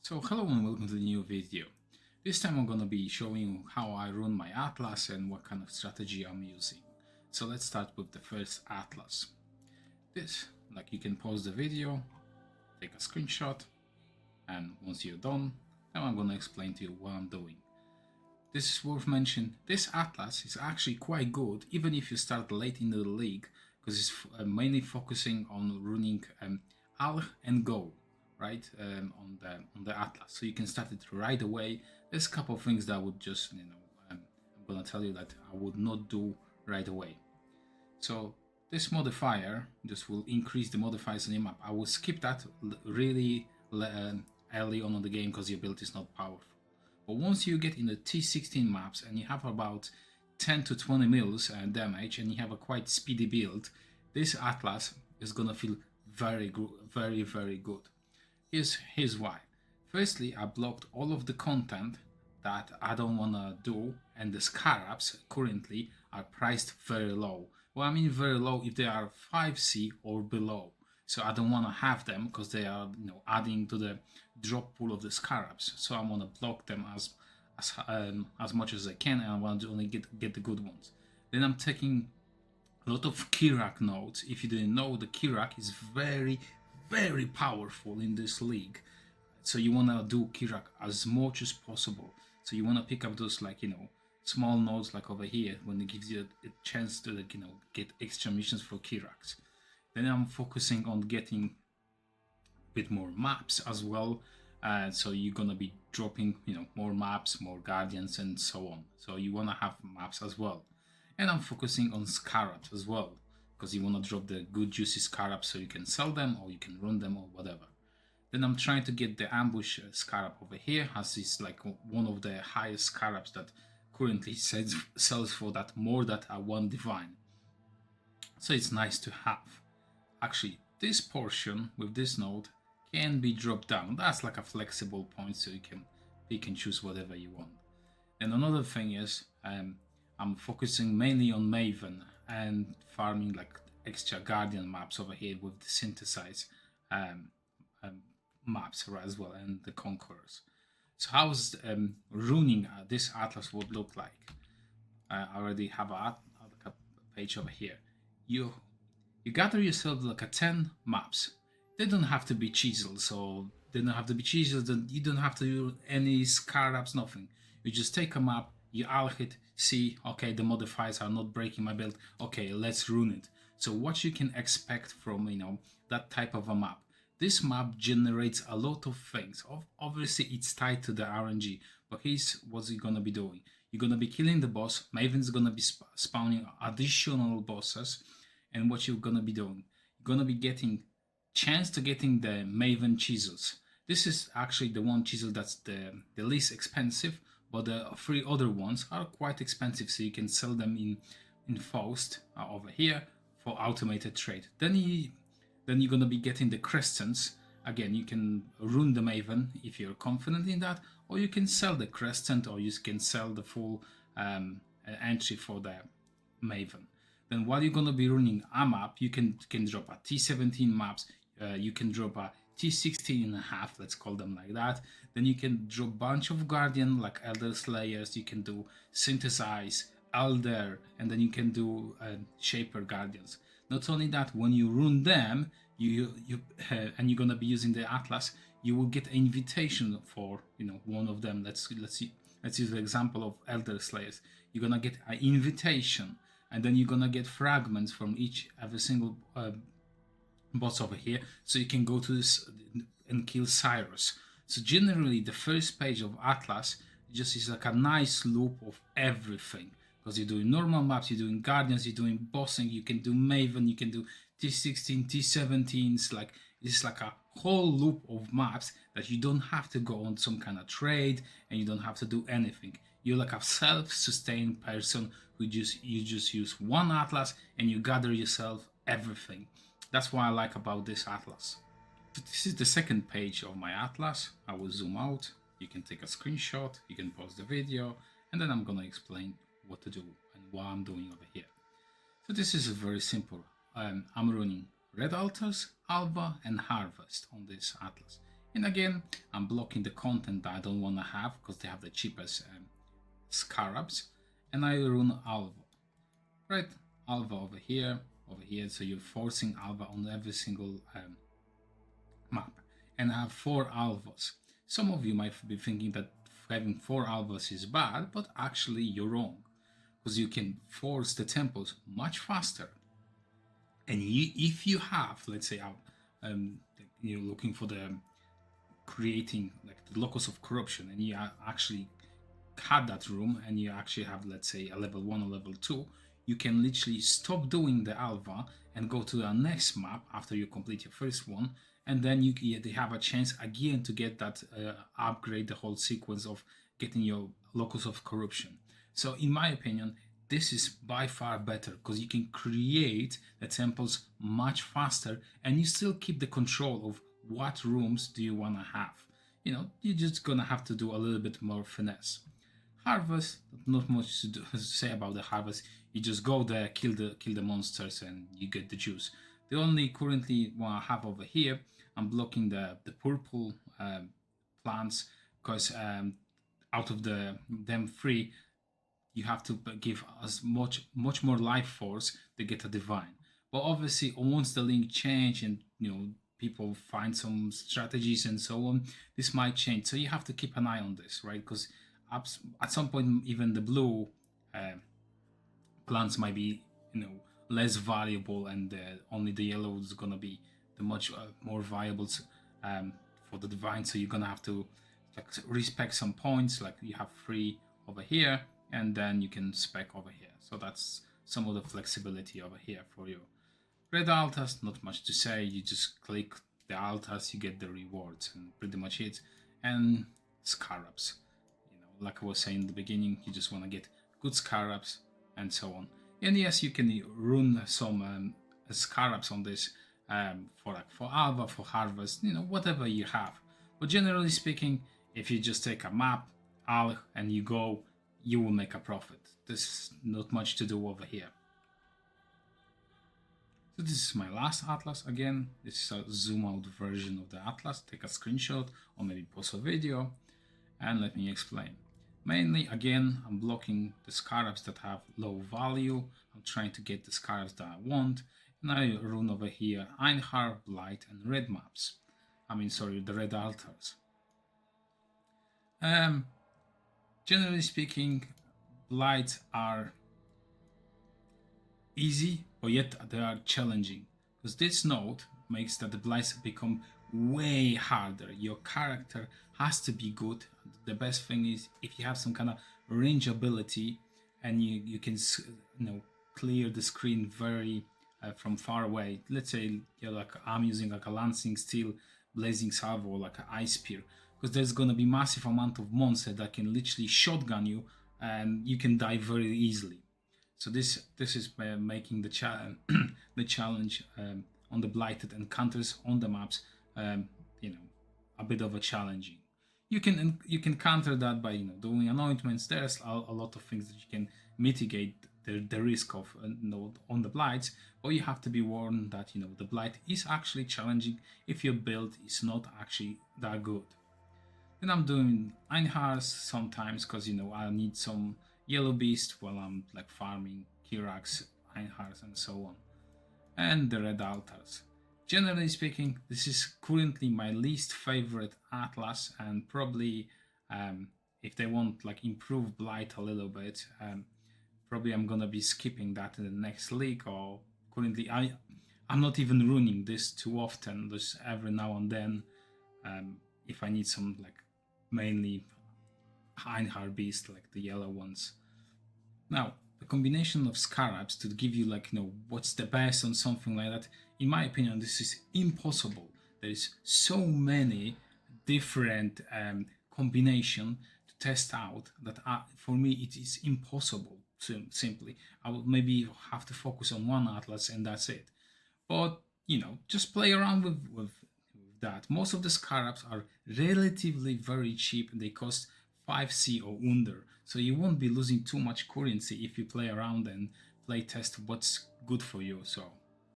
So hello and welcome to the new video. This time I'm gonna be showing you how I run my atlas and what kind of strategy I'm using. So let's start with the first atlas. This, like, you can pause the video, take a screenshot, and once you're done, now I'm gonna explain to you what I'm doing. This is worth mentioning, this atlas is actually quite good even if you start late in the league, because it's mainly focusing on running alch and go. Right, on the atlas, so you can start it right away. There's a couple of things that I would just I'm gonna tell you that I would not do right away. So this modifier just will increase the modifiers on your map. I will skip that really early on in the game because your build is not powerful. But once you get in the T16 maps and you have about 10 to 20 mils damage and you have a quite speedy build, this atlas is gonna feel very good, very good. Here's why. Firstly, I blocked all of the content that I don't want to do, and the Scarabs currently are priced very low. Well, I mean very low if they are 5C or below. So I don't want to have them because they are adding to the drop pool of the Scarabs. So I want to block them as much as I can, and I want to only get the good ones. Then I'm taking a lot of Kirak nodes. If you didn't know, the Kirak is very powerful in this league, so you want to do Kirak as much as possible. So you want to pick up those small nodes like over here when it gives you a chance to get extra missions for Kiraks. Then I'm focusing on getting a bit more maps as well, so you're gonna be dropping more maps, more guardians, and so on. So you want to have maps as well. And I'm focusing on Scarabs as well, because you want to drop the good juicy Scarabs so you can sell them or you can run them or whatever. Then I'm trying to get the ambush Scarab over here, as it's like one of the highest Scarabs that currently sells for that more than a 1 divine. So it's nice to have. Actually, this portion with this node can be dropped down. That's like a flexible point, so you can pick and choose whatever you want. And another thing is I'm focusing mainly on Maven and farming like extra guardian maps over here with the synthesized maps as well, and the conquerors. So how's runing this atlas would look like? I already have a page over here. You gather yourself like a 10 maps. They don't have to be chiseled, so they don't have to be chiseled, and you don't have to do any Scarabs, nothing. You just take a map, you alch it, see, okay, the modifiers are not breaking my build, okay, let's rune it. So what you can expect from that type of a map. This map generates a lot of things. Obviously it's tied to the RNG, but here's what you're gonna be doing. You're gonna be killing the boss, Maven's gonna be spawning additional bosses, and what you're gonna be doing, you're gonna be getting chance to getting the Maven chisels. This is actually the one chisel that's the least expensive, but the 3 other ones are quite expensive, so you can sell them in Faust over here for automated trade. Then you're gonna be getting the crescents. Again, you can rune the Maven if you're confident in that, or you can sell the crescent, or you can sell the full entry for the Maven. Then while you're gonna be running a map, you can drop a T17 maps, you can drop a T16 and a half, let's call them like that. Then you can drop a bunch of guardian like elder slayers, you can do synthesize, elder, and then you can do shaper guardians. Not only that, when you run them, and you're gonna be using the atlas, you will get an invitation for one of them. Let's use the example of elder slayers. You're gonna get an invitation, and then you're gonna get fragments from every single boss over here, so you can go to this and kill Cyrus. So generally the first page of Atlas just is like a nice loop of everything, because you're doing normal maps, you're doing guardians, you're doing bossing, you can do Maven, you can do T16, T17s, like it's like a whole loop of maps that you don't have to go on some kind of trade, and you don't have to do anything. You're like a self-sustained person who you just use one atlas and you gather yourself everything. That's what I like about this atlas. This is the second page of my atlas. I will zoom out. You can take a screenshot, you can pause the video, and then I'm gonna explain what to do and what I'm doing over here. So this is very simple. I'm running red altars, Alva, and harvest on this atlas. And again, I'm blocking the content that I don't want to have because they have the cheapest Scarabs, and I run Alva, right? Alva over here, so you're forcing Alva on every single map. And I have 4 Alvas. Some of you might be thinking that having 4 Alvas is bad, but actually you're wrong, because you can force the temples much faster. And if you have, let's say, you're looking for the creating like the locus of corruption, and you actually had that room, and you actually have, let's say, a level 1 or level 2, you can literally stop doing the Alva and go to the next map after you complete your first one, and then they have a chance again to get that upgrade, the whole sequence of getting your locus of corruption. So in my opinion, this is by far better because you can create the temples much faster, and you still keep the control of what rooms do you want to have. You're just gonna have to do a little bit more finesse. Harvest, not much to say about the harvest. You just go there, kill the monsters, and you get the juice. The only currently one I have over here, I'm blocking the purple plants, because out of them 3, you have to give as much more life force to get a divine. But obviously, once the link change and people find some strategies and so on, this might change. So you have to keep an eye on this, right? Because at some point, even the blue plants might be less valuable, and only the yellow is gonna be the much more viable for the divine. So you're gonna have to respec some points, like you have 3 over here, and then you can spec over here. So that's some of the flexibility over here for you. Red altars, not much to say. You just click the altars, you get the rewards, and pretty much it. And Scarabs, like I was saying in the beginning, you just want to get good Scarabs and so on. And yes, you can run some Scarabs on this for Alva, for Harvest, whatever you have. But generally speaking, if you just take a map, alch, and you go, you will make a profit. There's not much to do over here. So this is my last atlas. Again, this is a zoom out version of the atlas. Take a screenshot or maybe pause a video and let me explain. Mainly, again, I'm blocking the Scarabs that have low value. I'm trying to get the Scarabs that I want. And I run over here Einhar, Blight, and red maps. The red altars. Generally speaking, Blights are easy, but yet they are challenging, because this node makes that the Blights become way harder. Your character has to be good. The best thing is if you have some kind of range ability, and you can clear the screen very from far away. Let's say I'm using like a lancing steel, blazing salvo, or like an ice spear, because there's gonna be massive amount of monsters that can literally shotgun you, and you can die very easily. So this is making the challenge on the blighted encounters on the maps, a bit of a challenging. You can counter that by doing anointments. There's a lot of things that you can mitigate the risk of on the blights, but you have to be warned that the blight is actually challenging if your build is not actually that good. Then I'm doing Einhars sometimes, because I need some yellow beast while I'm like farming Kirax, Einhars, and so on. And the red altars. Generally speaking, this is currently my least favorite atlas, and probably if they want like improve blight a little bit, probably I'm gonna be skipping that in the next league. Or currently I'm not even running this too often, just every now and then, if I need some like mainly Einhar beast, like the yellow ones. Now, the combination of Scarabs to give you like what's the best on something like that, in my opinion, this is impossible. There is so many different combination to test out that for me it is impossible. Simply, I would maybe have to focus on one atlas and that's it. But just play around with that. Most of the Scarabs are relatively very cheap, and they cost 5C or under, so you won't be losing too much currency if you play around and play test what's good for you. So